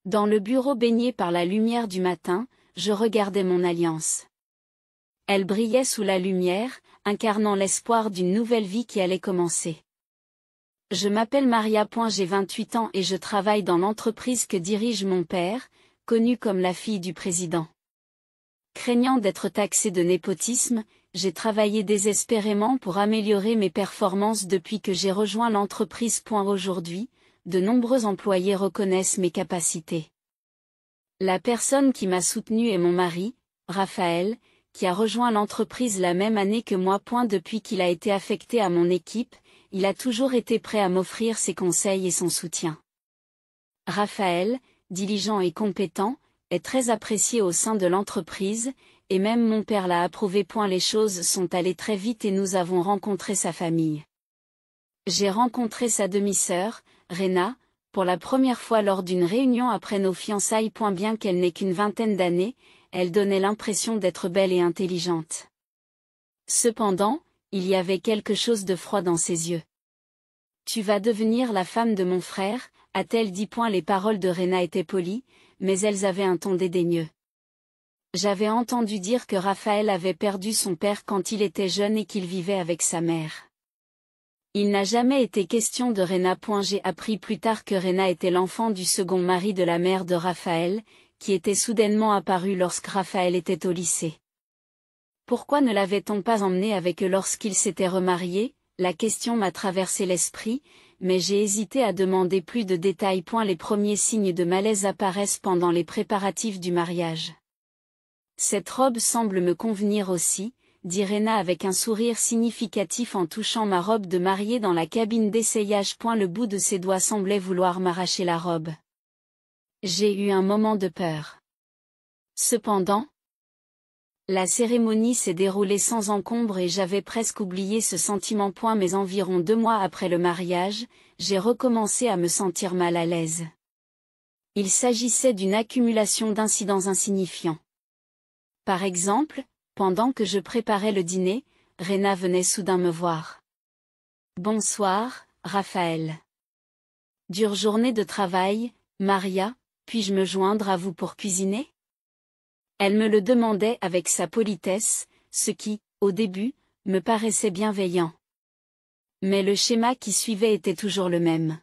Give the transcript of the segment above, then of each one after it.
Dans le bureau baigné par la lumière du matin, je regardais mon alliance. Elle brillait sous la lumière, incarnant l'espoir d'une nouvelle vie qui allait commencer. Je m'appelle Maria. J'ai 28 ans et je travaille dans l'entreprise que dirige mon père, connue comme la fille du président. Craignant d'être taxée de népotisme, j'ai travaillé désespérément pour améliorer mes performances depuis que j'ai rejoint l'entreprise. Aujourd'hui, de nombreux employés reconnaissent mes capacités. La personne qui m'a soutenue est mon mari, Raphaël, qui a rejoint l'entreprise la même année que moi. Depuis qu'il a été affecté à mon équipe, il a toujours été prêt à m'offrir ses conseils et son soutien. Raphaël, diligent et compétent, est très apprécié au sein de l'entreprise, et même mon père l'a approuvé. Les choses sont allées très vite et nous avons rencontré sa famille. J'ai rencontré sa demi-sœur, Rena, pour la première fois lors d'une réunion après nos fiançailles. Bien qu'elle n'ait qu'une vingtaine d'années, elle donnait l'impression d'être belle et intelligente. Cependant, il y avait quelque chose de froid dans ses yeux. « Tu vas devenir la femme de mon frère », a-t-elle dit. Les paroles de Rena étaient polies, mais elles avaient un ton dédaigneux. J'avais entendu dire que Raphaël avait perdu son père quand il était jeune et qu'il vivait avec sa mère. Il n'a jamais été question de Rena. J'ai appris plus tard que Rena était l'enfant du second mari de la mère de Raphaël, qui était soudainement apparu lorsque Raphaël était au lycée. Pourquoi ne l'avait-on pas emmené avec eux lorsqu'ils s'étaient remariés? La question m'a traversé l'esprit, mais j'ai hésité à demander plus de détails. Les premiers signes de malaise apparaissent pendant les préparatifs du mariage. Cette robe semble me convenir aussi, dit Rena avec un sourire significatif en touchant ma robe de mariée dans la cabine d'essayage. Le bout de ses doigts semblait vouloir m'arracher la robe. J'ai eu un moment de peur. Cependant, la cérémonie s'est déroulée sans encombre et j'avais presque oublié ce sentiment. Mais environ 2 mois après le mariage, j'ai recommencé à me sentir mal à l'aise. Il s'agissait d'une accumulation d'incidents insignifiants. Par exemple, pendant que je préparais le dîner, Rena venait soudain me voir. « Bonsoir, Raphaël. Dure journée de travail, Maria, puis-je me joindre à vous pour cuisiner ?» Elle me le demandait avec sa politesse, ce qui, au début, me paraissait bienveillant. Mais le schéma qui suivait était toujours le même.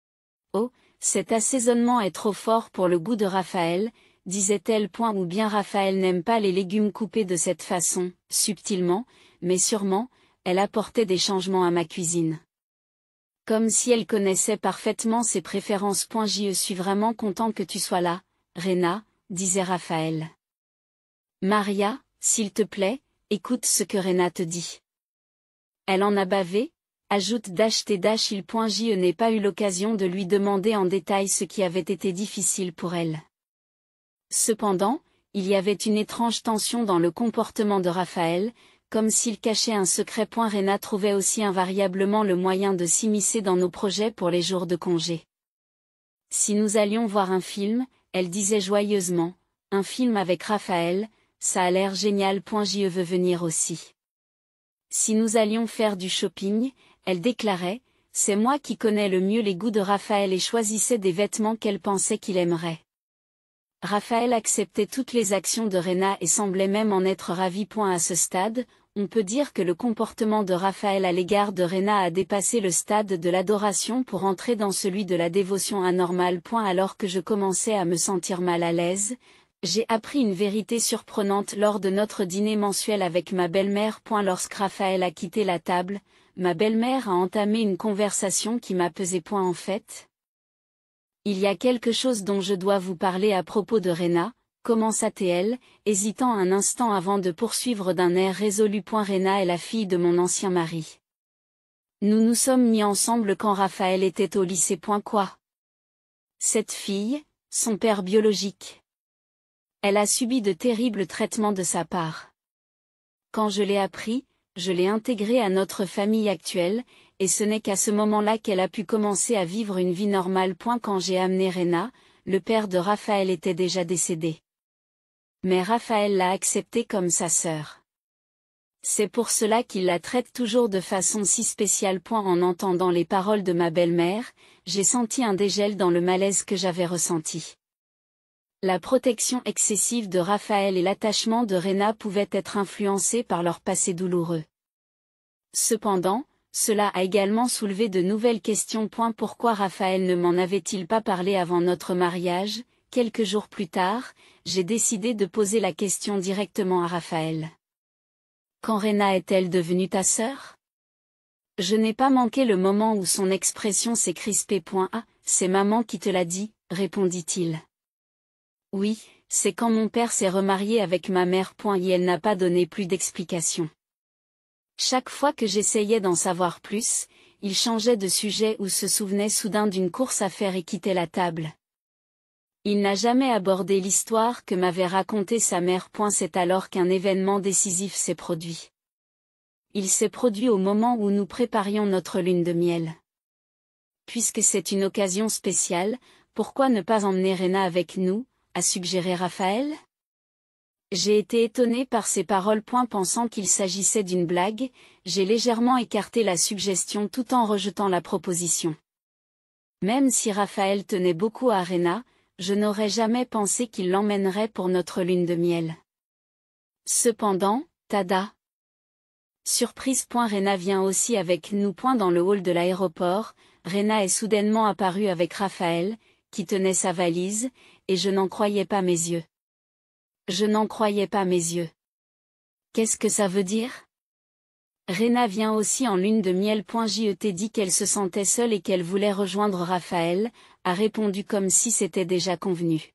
« Oh, cet assaisonnement est trop fort pour le goût de Raphaël », disait-elle. Ou bien Raphaël n'aime pas les légumes coupés de cette façon, subtilement, mais sûrement, elle apportait des changements à ma cuisine. Comme si elle connaissait parfaitement ses préférences. Je suis vraiment content que tu sois là, Rena, disait Raphaël. Maria, s'il te plaît, écoute ce que Rena te dit. Elle en a bavé, ajoute -il. Je n'ai pas eu l'occasion de lui demander en détail ce qui avait été difficile pour elle. Cependant, il y avait une étrange tension dans le comportement de Raphaël, comme s'il cachait un secret. Rena trouvait aussi invariablement le moyen de s'immiscer dans nos projets pour les jours de congé. Si nous allions voir un film, elle disait joyeusement, « Un film avec Raphaël, ça a l'air génial. Je veux venir aussi. » Si nous allions faire du shopping, elle déclarait, « C'est moi qui connais le mieux les goûts de Raphaël » et choisissait des vêtements qu'elle pensait qu'il aimerait. Raphaël acceptait toutes les actions de Rena et semblait même en être ravi. À ce stade, on peut dire que le comportement de Raphaël à l'égard de Rena a dépassé le stade de l'adoration pour entrer dans celui de la dévotion anormale. Alors que je commençais à me sentir mal à l'aise, j'ai appris une vérité surprenante lors de notre dîner mensuel avec ma belle-mère. Lorsque Raphaël a quitté la table, ma belle-mère a entamé une conversation qui m'a pesé. En fait, il y a quelque chose dont je dois vous parler à propos de Rena, commença-t-elle, hésitant un instant avant de poursuivre d'un air résolu. Rena est la fille de mon ancien mari. Nous nous sommes mis ensemble quand Raphaël était au lycée. Quoi? Cette fille, son père biologique. Elle a subi de terribles traitements de sa part. Quand je l'ai appris, je l'ai intégrée à notre famille actuelle, et ce n'est qu'à ce moment-là qu'elle a pu commencer à vivre une vie normale. Quand j'ai amené Rena, le père de Raphaël était déjà décédé. Mais Raphaël l'a acceptée comme sa sœur. C'est pour cela qu'il la traite toujours de façon si spéciale. En entendant les paroles de ma belle-mère, j'ai senti un dégel dans le malaise que j'avais ressenti. La protection excessive de Raphaël et l'attachement de Rena pouvaient être influencés par leur passé douloureux. Cependant, cela a également soulevé de nouvelles questions. Pourquoi Raphaël ne m'en avait-il pas parlé avant notre mariage? Quelques jours plus tard, j'ai décidé de poser la question directement à Raphaël. Quand Rena est-elle devenue ta sœur? Je n'ai pas manqué le moment où son expression s'est crispée. Ah, c'est maman qui te l'a dit, répondit-il. Oui, c'est quand mon père s'est remarié avec ma mère. Et elle n'a pas donné plus d'explications. Chaque fois que j'essayais d'en savoir plus, il changeait de sujet ou se souvenait soudain d'une course à faire et quittait la table. Il n'a jamais abordé l'histoire que m'avait racontée sa mère. C'est alors qu'un événement décisif s'est produit. Il s'est produit au moment où nous préparions notre lune de miel. Puisque c'est une occasion spéciale, pourquoi ne pas emmener Rena avec nous, a suggéré Raphaël? J'ai été étonné par ces paroles. Pensant qu'il s'agissait d'une blague, j'ai légèrement écarté la suggestion tout en rejetant la proposition. Même si Raphaël tenait beaucoup à Rena, je n'aurais jamais pensé qu'il l'emmènerait pour notre lune de miel. Cependant, tada! Surprise. Rena vient aussi avec nous. Dans le hall de l'aéroport, Rena est soudainement apparue avec Raphaël, qui tenait sa valise, et je n'en croyais pas mes yeux. Je n'en croyais pas mes yeux. Qu'est-ce que ça veut dire? Rena vient aussi en lune de miel. J.E.T. dit qu'elle se sentait seule et qu'elle voulait rejoindre Raphaël, a répondu comme si c'était déjà convenu.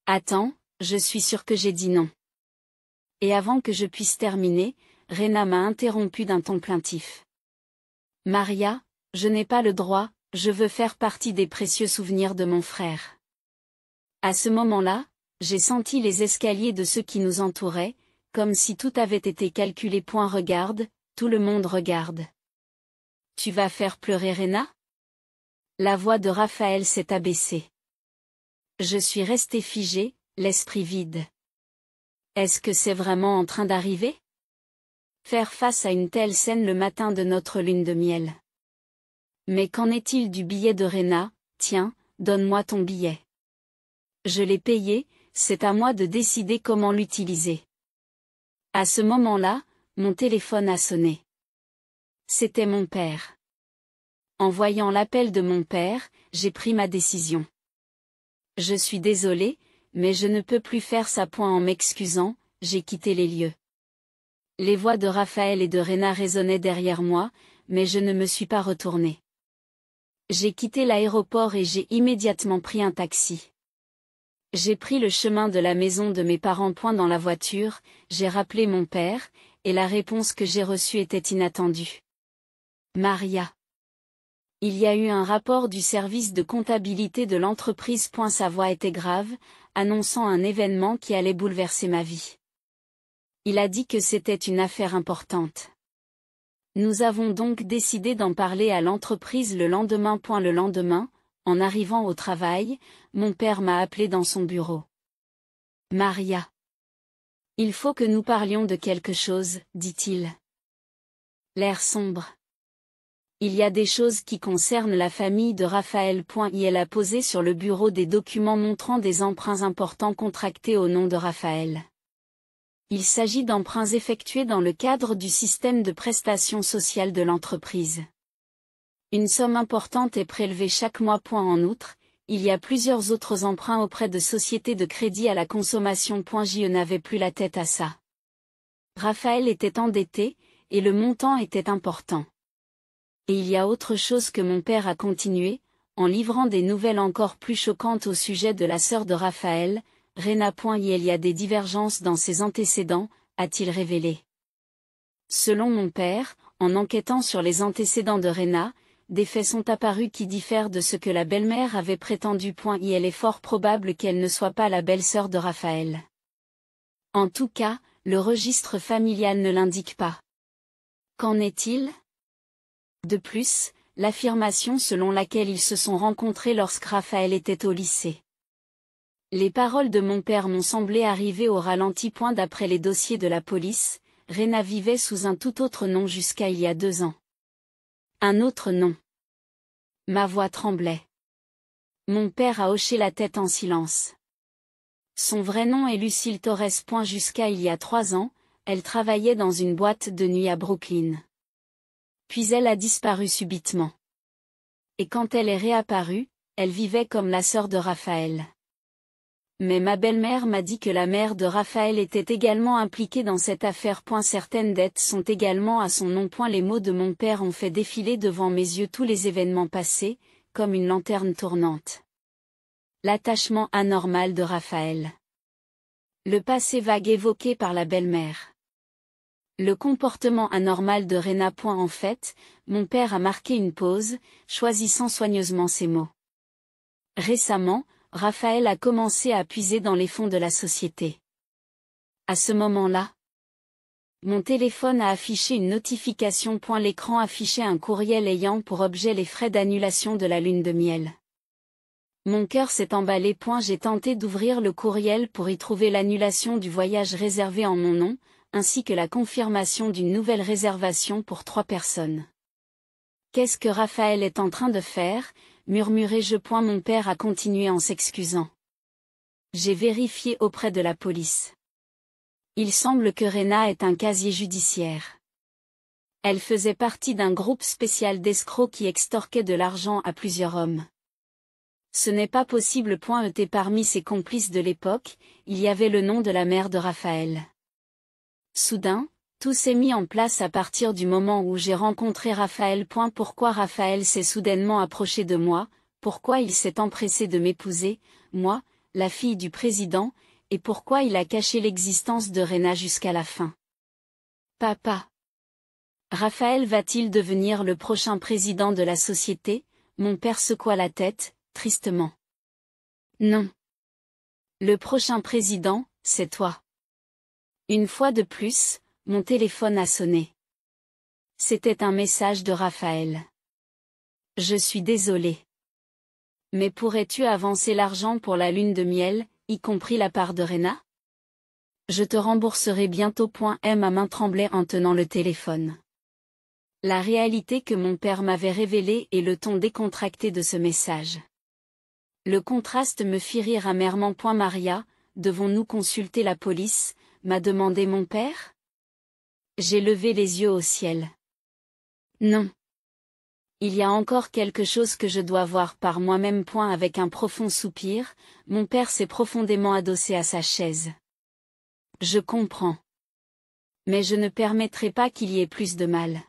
Attends, je suis sûre que j'ai dit non. Et avant que je puisse terminer, Rena m'a interrompu d'un ton plaintif. Maria, je n'ai pas le droit, je veux faire partie des précieux souvenirs de mon frère. À ce moment-là, j'ai senti les escaliers de ceux qui nous entouraient, comme si tout avait été calculé. Regarde, tout le monde regarde. Tu vas faire pleurer Rena? La voix de Raphaël s'est abaissée. Je suis restée figée, l'esprit vide. Est-ce que c'est vraiment en train d'arriver? Faire face à une telle scène le matin de notre lune de miel. Mais qu'en est-il du billet de Rena? Tiens, donne-moi ton billet. Je l'ai payé, c'est à moi de décider comment l'utiliser. À ce moment-là, mon téléphone a sonné. C'était mon père. En voyant l'appel de mon père, j'ai pris ma décision. Je suis désolée, mais je ne peux plus faire ça. En m'excusant, j'ai quitté les lieux. Les voix de Raphaël et de Rena résonnaient derrière moi, mais je ne me suis pas retournée. J'ai quitté l'aéroport et j'ai immédiatement pris un taxi. J'ai pris le chemin de la maison de mes parents. Dans la voiture, j'ai rappelé mon père, et la réponse que j'ai reçue était inattendue. Maria. Il y a eu un rapport du service de comptabilité de l'entreprise. Sa voix était grave, annonçant un événement qui allait bouleverser ma vie. Il a dit que c'était une affaire importante. Nous avons donc décidé d'en parler à l'entreprise le lendemain. Le lendemain, en arrivant au travail, mon père m'a appelé dans son bureau. Maria. Il faut que nous parlions de quelque chose, dit-il. L'air sombre. Il y a des choses qui concernent la famille de Raphaël. Il a posé sur le bureau des documents montrant des emprunts importants contractés au nom de Raphaël. Il s'agit d'emprunts effectués dans le cadre du système de prestations sociales de l'entreprise. Une somme importante est prélevée chaque mois. En outre, il y a plusieurs autres emprunts auprès de sociétés de crédit à la consommation. Je n'avais plus la tête à ça. Raphaël était endetté, et le montant était important. Et il y a autre chose que mon père a continué, en livrant des nouvelles encore plus choquantes au sujet de la sœur de Raphaël, Rena. Il y a des divergences dans ses antécédents, a-t-il révélé. Selon mon père, en enquêtant sur les antécédents de Rena, des faits sont apparus qui diffèrent de ce que la belle-mère avait prétendu. Il est fort probable qu'elle ne soit pas la belle-sœur de Raphaël. En tout cas, le registre familial ne l'indique pas. Qu'en est-il? De plus, l'affirmation selon laquelle ils se sont rencontrés lorsque Raphaël était au lycée. Les paroles de mon père m'ont semblé arriver au ralenti. D'après les dossiers de la police, Rena vivait sous un tout autre nom jusqu'à il y a 2 ans. Un autre nom. Ma voix tremblait. Mon père a hoché la tête en silence. Son vrai nom est Lucille Torres. Jusqu'à il y a 3 ans, elle travaillait dans une boîte de nuit à Brooklyn. Puis elle a disparu subitement. Et quand elle est réapparue, elle vivait comme la sœur de Raphaël. Mais ma belle-mère m'a dit que la mère de Raphaël était également impliquée dans cette affaire. Certaines dettes sont également à son nom. Les mots de mon père ont fait défiler devant mes yeux tous les événements passés, comme une lanterne tournante. L'attachement anormal de Raphaël. Le passé vague évoqué par la belle-mère. Le comportement anormal de Rena. En fait, mon père a marqué une pause, choisissant soigneusement ses mots. Récemment, Raphaël a commencé à puiser dans les fonds de la société. À ce moment-là, mon téléphone a affiché une notification. L'écran affichait un courriel ayant pour objet les frais d'annulation de la lune de miel. Mon cœur s'est emballé. J'ai tenté d'ouvrir le courriel pour y trouver l'annulation du voyage réservé en mon nom, ainsi que la confirmation d'une nouvelle réservation pour 3 personnes. Qu'est-ce que Raphaël est en train de faire ? Murmurai-je. Mon père a continué en s'excusant. J'ai vérifié auprès de la police. Il semble que Rena ait un casier judiciaire. Elle faisait partie d'un groupe spécial d'escrocs qui extorquait de l'argent à plusieurs hommes. Ce n'est pas possible. Parmi ses complices de l'époque, il y avait le nom de la mère de Raphaël. Soudain, tout s'est mis en place à partir du moment où j'ai rencontré Raphaël. Pourquoi Raphaël s'est soudainement approché de moi, pourquoi il s'est empressé de m'épouser, moi, la fille du président, et pourquoi il a caché l'existence de Rena jusqu'à la fin. Papa. Raphaël va-t-il devenir le prochain président de la société ? Mon père secoua la tête, tristement. Non. Le prochain président, c'est toi. Une fois de plus, mon téléphone a sonné. C'était un message de Raphaël. Je suis désolé. Mais pourrais-tu avancer l'argent pour la lune de miel, y compris la part de Rena ? Je te rembourserai bientôt. Ma main tremblait en tenant le téléphone. La réalité que mon père m'avait révélée et le ton décontracté de ce message. Le contraste me fit rire amèrement. Maria, devons-nous consulter la police ? M'a demandé mon père. J'ai levé les yeux au ciel. Non. Il y a encore quelque chose que je dois voir par moi-même. Avec un profond soupir, mon père s'est profondément adossé à sa chaise. Je comprends. Mais je ne permettrai pas qu'il y ait plus de mal.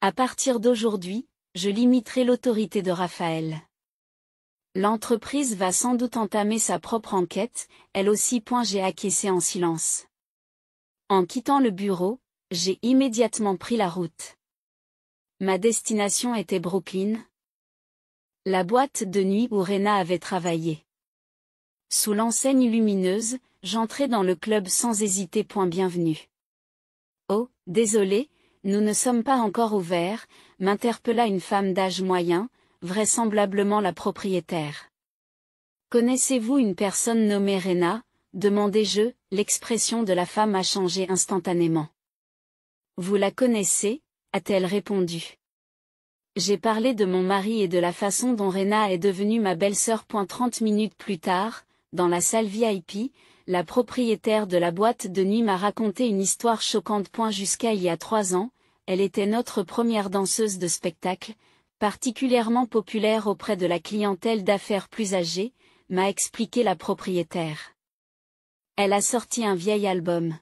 À partir d'aujourd'hui, je limiterai l'autorité de Raphaël. L'entreprise va sans doute entamer sa propre enquête, elle aussi. J'ai acquiescé en silence. En quittant le bureau, j'ai immédiatement pris la route. Ma destination était Brooklyn, la boîte de nuit où Rena avait travaillé. Sous l'enseigne lumineuse, j'entrai dans le club sans hésiter. Bienvenue. Oh, désolé, nous ne sommes pas encore ouverts, m'interpella une femme d'âge moyen, vraisemblablement la propriétaire. Connaissez-vous une personne nommée Rena ? Demandai-je, l'expression de la femme a changé instantanément. Vous la connaissez ? A-t-elle répondu. J'ai parlé de mon mari et de la façon dont Rena est devenue ma belle-sœur. 30 minutes plus tard, dans la salle VIP, la propriétaire de la boîte de nuit m'a raconté une histoire choquante. Jusqu'à il y a 3 ans, elle était notre première danseuse de spectacle, particulièrement populaire auprès de la clientèle d'affaires plus âgée, m'a expliqué la propriétaire. Elle a sorti un vieil album.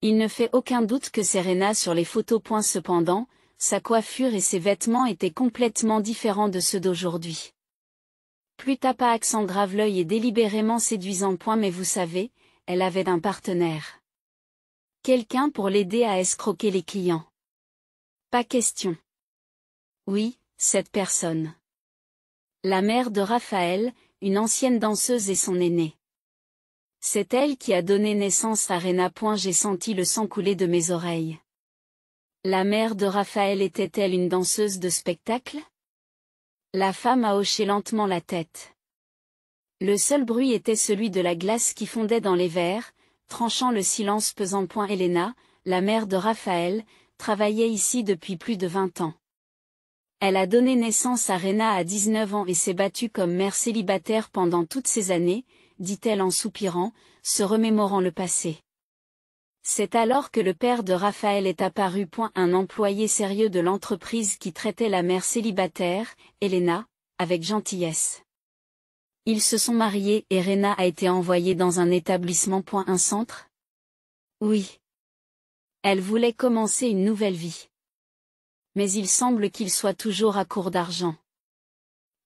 Il ne fait aucun doute que c'est Rena sur les photos. Cependant, sa coiffure et ses vêtements étaient complètement différents de ceux d'aujourd'hui. Plus tapa accent grave, l'œil est délibérément séduisant. Mais vous savez, elle avait un partenaire. Quelqu'un pour l'aider à escroquer les clients. Pas question. Oui, cette personne. La mère de Raphaël, une ancienne danseuse et son aînée. C'est elle qui a donné naissance à Rena. J'ai senti le sang couler de mes oreilles. La mère de Raphaël était-elle une danseuse de spectacle ? La femme a hoché lentement la tête. Le seul bruit était celui de la glace qui fondait dans les verres, tranchant le silence pesant. Helena, la mère de Raphaël, travaillait ici depuis plus de 20 ans. Elle a donné naissance à Rena à 19 ans et s'est battue comme mère célibataire pendant toutes ces années, dit-elle en soupirant, se remémorant le passé. C'est alors que le père de Raphaël est apparu. Un employé sérieux de l'entreprise qui traitait la mère célibataire, Elena, avec gentillesse. Ils se sont mariés et Rena a été envoyée dans un établissement. Un centre? Oui. Elle voulait commencer une nouvelle vie. Mais il semble qu'il soit toujours à court d'argent.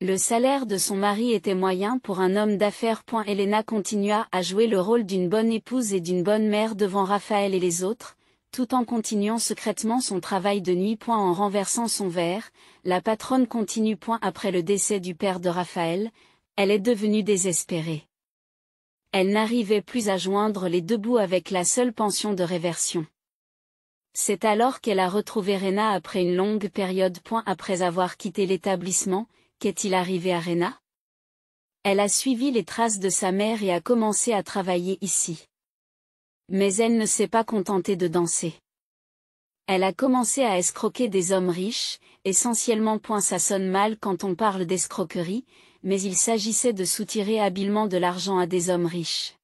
Le salaire de son mari était moyen pour un homme d'affaires. Elena continua à jouer le rôle d'une bonne épouse et d'une bonne mère devant Raphaël et les autres, tout en continuant secrètement son travail de nuit. En renversant son verre, la patronne continue. Après le décès du père de Raphaël, elle est devenue désespérée. Elle n'arrivait plus à joindre les deux bouts avec la seule pension de réversion. C'est alors qu'elle a retrouvé Rena après une longue période. Après avoir quitté l'établissement, qu'est-il arrivé à Rena? Elle a suivi les traces de sa mère et a commencé à travailler ici. Mais elle ne s'est pas contentée de danser. Elle a commencé à escroquer des hommes riches, essentiellement. Ça sonne mal quand on parle d'escroquerie, mais il s'agissait de soutirer habilement de l'argent à des hommes riches.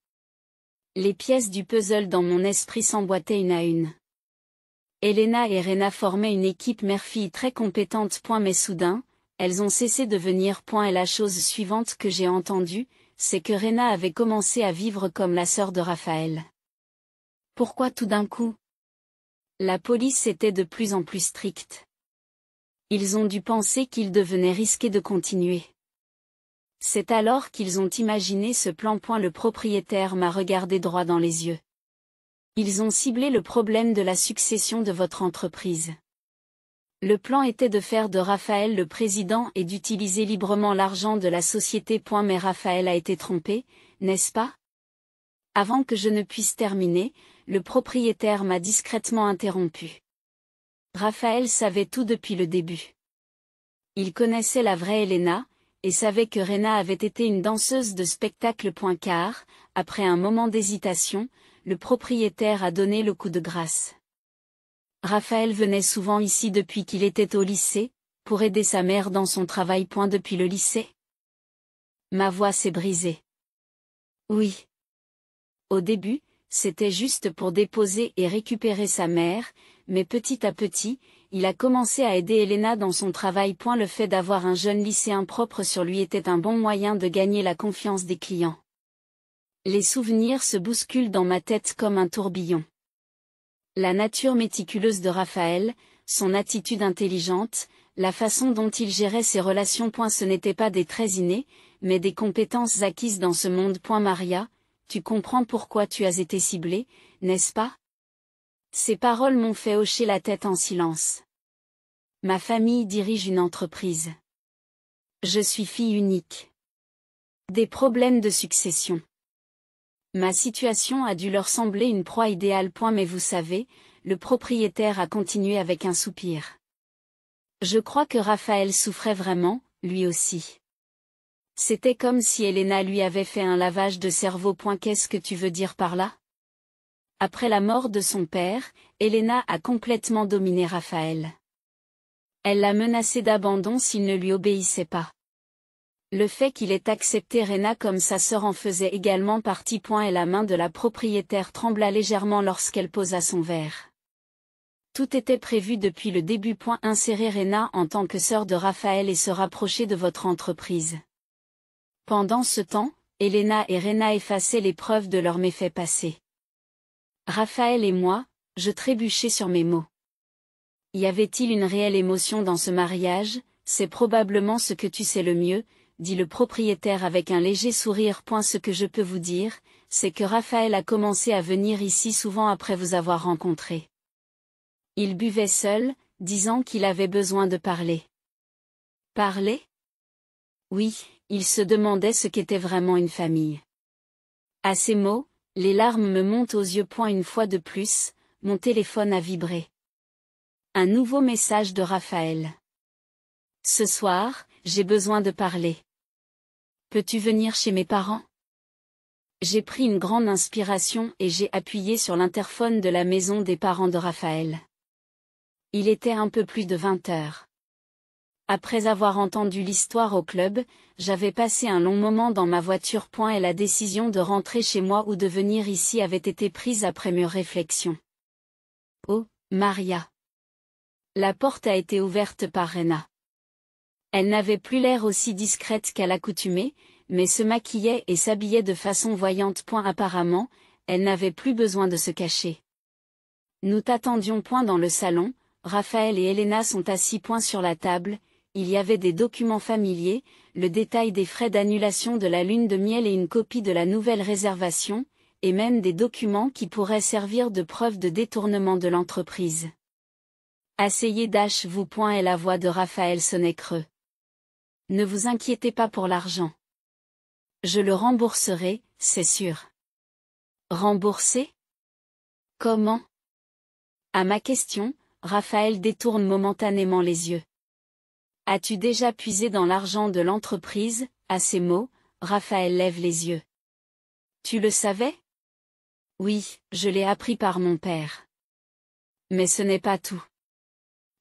Les pièces du puzzle dans mon esprit s'emboîtaient une à une. Elena et Rena formaient une équipe mère-fille très compétente. Mais soudain, elles ont cessé de venir. Et la chose suivante que j'ai entendue, c'est que Rena avait commencé à vivre comme la sœur de Raphaël. Pourquoi tout d'un coup? La police était de plus en plus stricte. Ils ont dû penser qu'il devenait risqué de continuer. C'est alors qu'ils ont imaginé ce plan. Le propriétaire m'a regardé droit dans les yeux. Ils ont ciblé le problème de la succession de votre entreprise. Le plan était de faire de Raphaël le président et d'utiliser librement l'argent de la société. Mais Raphaël a été trompé, n'est-ce pas? Avant que je ne puisse terminer, le propriétaire m'a discrètement interrompu. Raphaël savait tout depuis le début. Il connaissait la vraie Elena, et savait que Rena avait été une danseuse de spectacle. Car, après un moment d'hésitation, le propriétaire a donné le coup de grâce. Raphaël venait souvent ici depuis qu'il était au lycée, pour aider sa mère dans son travail. Depuis le lycée? Ma voix s'est brisée. Oui. Au début, c'était juste pour déposer et récupérer sa mère, mais petit à petit, il a commencé à aider Elena dans son travail. Le fait d'avoir un jeune lycéen propre sur lui était un bon moyen de gagner la confiance des clients. Les souvenirs se bousculent dans ma tête comme un tourbillon. La nature méticuleuse de Raphaël, son attitude intelligente, la façon dont il gérait ses relations. Ce n'étaient pas des traits innés, mais des compétences acquises dans ce monde. Maria, tu comprends pourquoi tu as été ciblée, n'est-ce pas? Ces paroles m'ont fait hocher la tête en silence. Ma famille dirige une entreprise. Je suis fille unique. Des problèmes de succession. Ma situation a dû leur sembler une proie idéale. Mais vous savez, le propriétaire a continué avec un soupir. Je crois que Raphaël souffrait vraiment, lui aussi. C'était comme si Elena lui avait fait un lavage de cerveau. Qu'est-ce que tu veux dire par là? Après la mort de son père, Elena a complètement dominé Raphaël. Elle l'a menacé d'abandon s'il ne lui obéissait pas. Le fait qu'il ait accepté Rena comme sa sœur en faisait également partie. Et la main de la propriétaire trembla légèrement lorsqu'elle posa son verre. Tout était prévu depuis le début. Insérer Rena en tant que sœur de Raphaël et se rapprocher de votre entreprise. Pendant ce temps, Elena et Rena effaçaient les preuves de leurs méfaits passés. Raphaël et moi, je trébuchais sur mes mots. Y avait-il une réelle émotion dans ce mariage? C'est probablement ce que tu sais le mieux, dit le propriétaire avec un léger sourire. Ce que je peux vous dire, c'est que Raphaël a commencé à venir ici souvent après vous avoir rencontré. Il buvait seul, disant qu'il avait besoin de parler. Parler? Oui, il se demandait ce qu'était vraiment une famille. À ces mots, les larmes me montent aux yeux. Une fois de plus, mon téléphone a vibré. Un nouveau message de Raphaël. Ce soir, j'ai besoin de parler. Peux-tu venir chez mes parents? J'ai pris une grande inspiration et j'ai appuyé sur l'interphone de la maison des parents de Raphaël. Il était un peu plus de 20 heures. Après avoir entendu l'histoire au club, j'avais passé un long moment dans ma voiture. Et la décision de rentrer chez moi ou de venir ici avait été prise après mûre réflexion. Oh, Maria. La porte a été ouverte par Rena. Elle n'avait plus l'air aussi discrète qu'à l'accoutumée, mais se maquillait et s'habillait de façon voyante. Apparemment, elle n'avait plus besoin de se cacher. Nous t'attendions. Dans le salon, Raphaël et Elena sont assis. Sur la table, il y avait des documents familiers, le détail des frais d'annulation de la lune de miel et une copie de la nouvelle réservation, et même des documents qui pourraient servir de preuve de détournement de l'entreprise. Asseyez-vous. Et la voix de Raphaël sonnait creux. Ne vous inquiétez pas pour l'argent. Je le rembourserai, c'est sûr. Rembourser? Comment? À ma question, Raphaël détourne momentanément les yeux. As-tu déjà puisé dans l'argent de l'entreprise? À ces mots, Raphaël lève les yeux. Tu le savais? Oui, je l'ai appris par mon père. Mais ce n'est pas tout.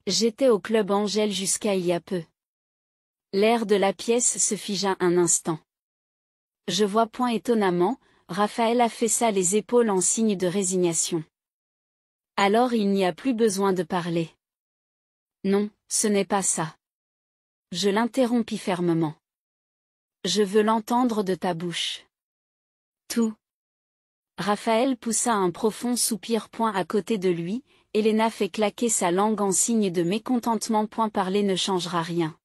J'étais au club Angèle jusqu'à il y a peu. L'air de la pièce se figea un instant. Je vois. Étonnamment, Raphaël affaissa les épaules en signe de résignation. Alors il n'y a plus besoin de parler. Non, ce n'est pas ça. Je l'interrompis fermement. Je veux l'entendre de ta bouche. Tout. Raphaël poussa un profond soupir. À côté de lui, Elena fait claquer sa langue en signe de mécontentement. Parler ne changera rien.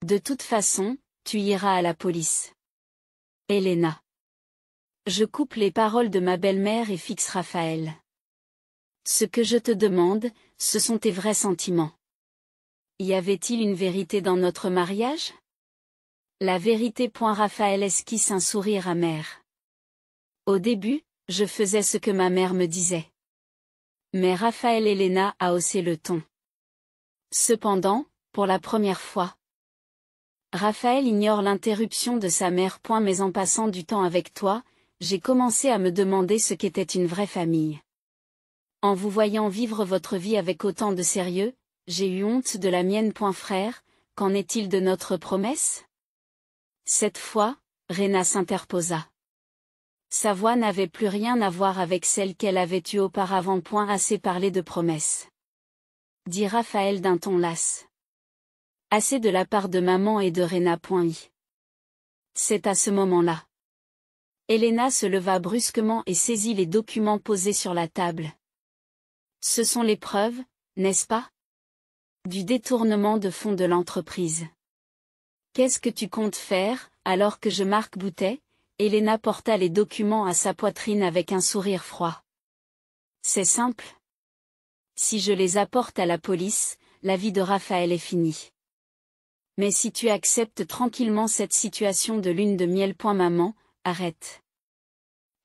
De toute façon, tu iras à la police. Elena. Je coupe les paroles de ma belle-mère et fixe Raphaël. Ce que je te demande, ce sont tes vrais sentiments. Y avait-il une vérité dans notre mariage? La vérité. Raphaël esquisse un sourire amer. Au début, je faisais ce que ma mère me disait. Mais Raphaël. Elena a haussé le ton. Cependant, pour la première fois. Raphaël ignore l'interruption de sa mère. Mais en passant du temps avec toi, j'ai commencé à me demander ce qu'était une vraie famille. En vous voyant vivre votre vie avec autant de sérieux, j'ai eu honte de la mienne. Frère, qu'en est-il de notre promesse? Cette fois, Rena s'interposa. Sa voix n'avait plus rien à voir avec celle qu'elle avait eue auparavant. Assez parlé de promesses. Dit Raphaël d'un ton las. Assez de la part de maman et de Rena. C'est à ce moment-là. Elena se leva brusquement et saisit les documents posés sur la table. Ce sont les preuves, n'est-ce pas? Du détournement de fonds de l'entreprise. Qu'est-ce que tu comptes faire, alors que je m'arc-boutais? Elena porta les documents à sa poitrine avec un sourire froid. C'est simple. Si je les apporte à la police, la vie de Raphaël est finie. Mais si tu acceptes tranquillement cette situation de lune de miel. Maman, arrête.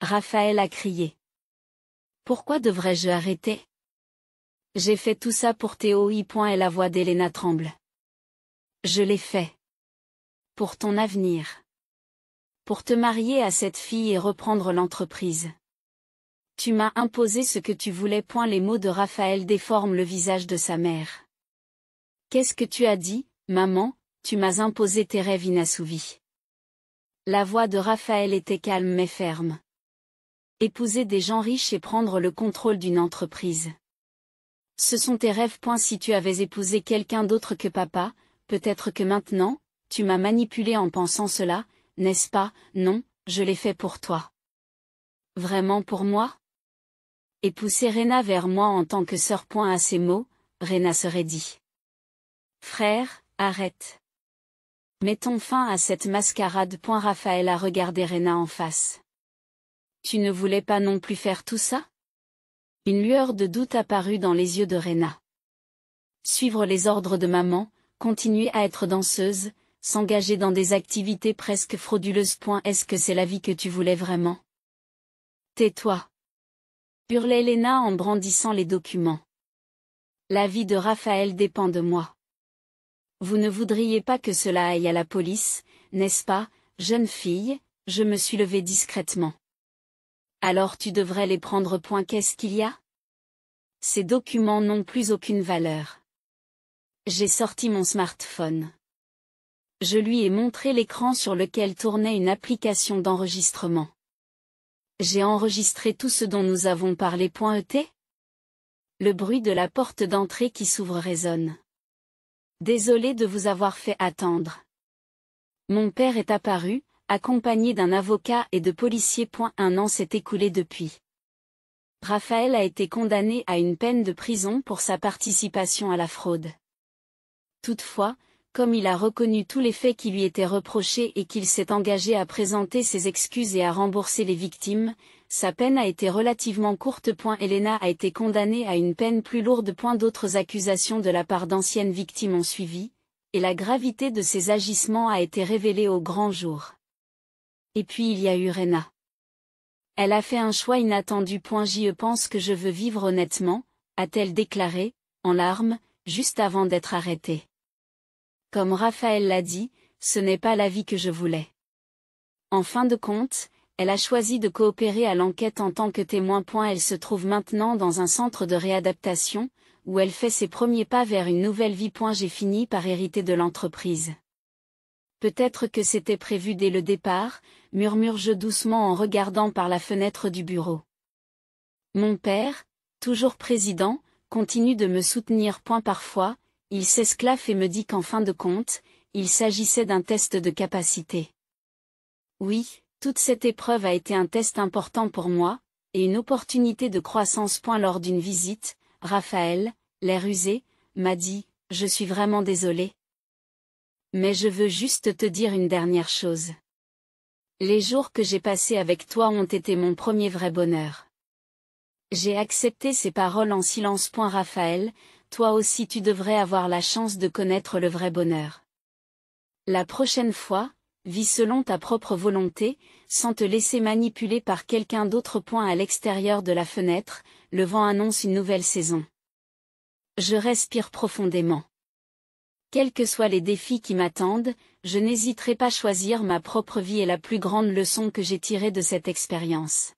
Raphaël a crié. Pourquoi devrais-je arrêter? J'ai fait tout ça pour Théo. Et la voix d'Elena tremble. Je l'ai fait. Pour ton avenir. Pour te marier à cette fille et reprendre l'entreprise. Tu m'as imposé ce que tu voulais. Les mots de Raphaël déforment le visage de sa mère. Qu'est-ce que tu as dit, maman? Tu m'as imposé tes rêves inassouvis. La voix de Raphaël était calme mais ferme. Épouser des gens riches et prendre le contrôle d'une entreprise. Ce sont tes rêves. Si tu avais épousé quelqu'un d'autre que papa, peut-être que maintenant, tu m'as manipulé en pensant cela, n'est-ce pas? Non, je l'ai fait pour toi. Vraiment pour moi? Et pousser Rena vers moi en tant que sœur. À ces mots, Rena se raidit. Frère, arrête. Mettons fin à cette mascarade. Raphaël a regardé Rena en face. Tu ne voulais pas non plus faire tout ça? Une lueur de doute apparut dans les yeux de Rena. Suivre les ordres de maman, continuer à être danseuse, s'engager dans des activités presque frauduleuses. Est-ce que c'est la vie que tu voulais vraiment? Tais-toi. Hurlait Elena en brandissant les documents. La vie de Raphaël dépend de moi. Vous ne voudriez pas que cela aille à la police, n'est-ce pas, jeune fille? Je me suis levée discrètement. Alors tu devrais les prendre. Qu'est-ce qu'il y a? Ces documents n'ont plus aucune valeur. J'ai sorti mon smartphone. Je lui ai montré l'écran sur lequel tournait une application d'enregistrement. J'ai enregistré tout ce dont nous avons parlé.et. Le bruit de la porte d'entrée qui s'ouvre résonne. Désolé de vous avoir fait attendre. Mon père est apparu, accompagné d'un avocat et de policiers. Un an s'est écoulé depuis. Raphaël a été condamné à une peine de prison pour sa participation à la fraude. Toutefois, comme il a reconnu tous les faits qui lui étaient reprochés et qu'il s'est engagé à présenter ses excuses et à rembourser les victimes, sa peine a été relativement courte. Elena a été condamnée à une peine plus lourde. D'autres accusations de la part d'anciennes victimes ont suivi, et la gravité de ses agissements a été révélée au grand jour. Et puis il y a eu Rena. Elle a fait un choix inattendu. Je pense que je veux vivre honnêtement, a-t-elle déclaré, en larmes, juste avant d'être arrêtée. Comme Raphaël l'a dit, ce n'est pas la vie que je voulais. En fin de compte, elle a choisi de coopérer à l'enquête en tant que témoin. Elle se trouve maintenant dans un centre de réadaptation, où elle fait ses premiers pas vers une nouvelle vie. J'ai fini par hériter de l'entreprise. Peut-être que c'était prévu dès le départ, murmure-je doucement en regardant par la fenêtre du bureau. Mon père, toujours président, continue de me soutenir. Parfois, il s'esclaffe et me dit qu'en fin de compte, il s'agissait d'un test de capacité. Oui, toute cette épreuve a été un test important pour moi, et une opportunité de croissance. Lors d'une visite, Raphaël, l'air usé, m'a dit « Je suis vraiment désolé. Mais je veux juste te dire une dernière chose. Les jours que j'ai passés avec toi ont été mon premier vrai bonheur. » J'ai accepté ces paroles en silence. Raphaël, toi aussi tu devrais avoir la chance de connaître le vrai bonheur. La prochaine fois, vis selon ta propre volonté, sans te laisser manipuler par quelqu'un d'autre. À l'extérieur de la fenêtre, le vent annonce une nouvelle saison. Je respire profondément. Quels que soient les défis qui m'attendent, je n'hésiterai pas à choisir ma propre vie et la plus grande leçon que j'ai tirée de cette expérience.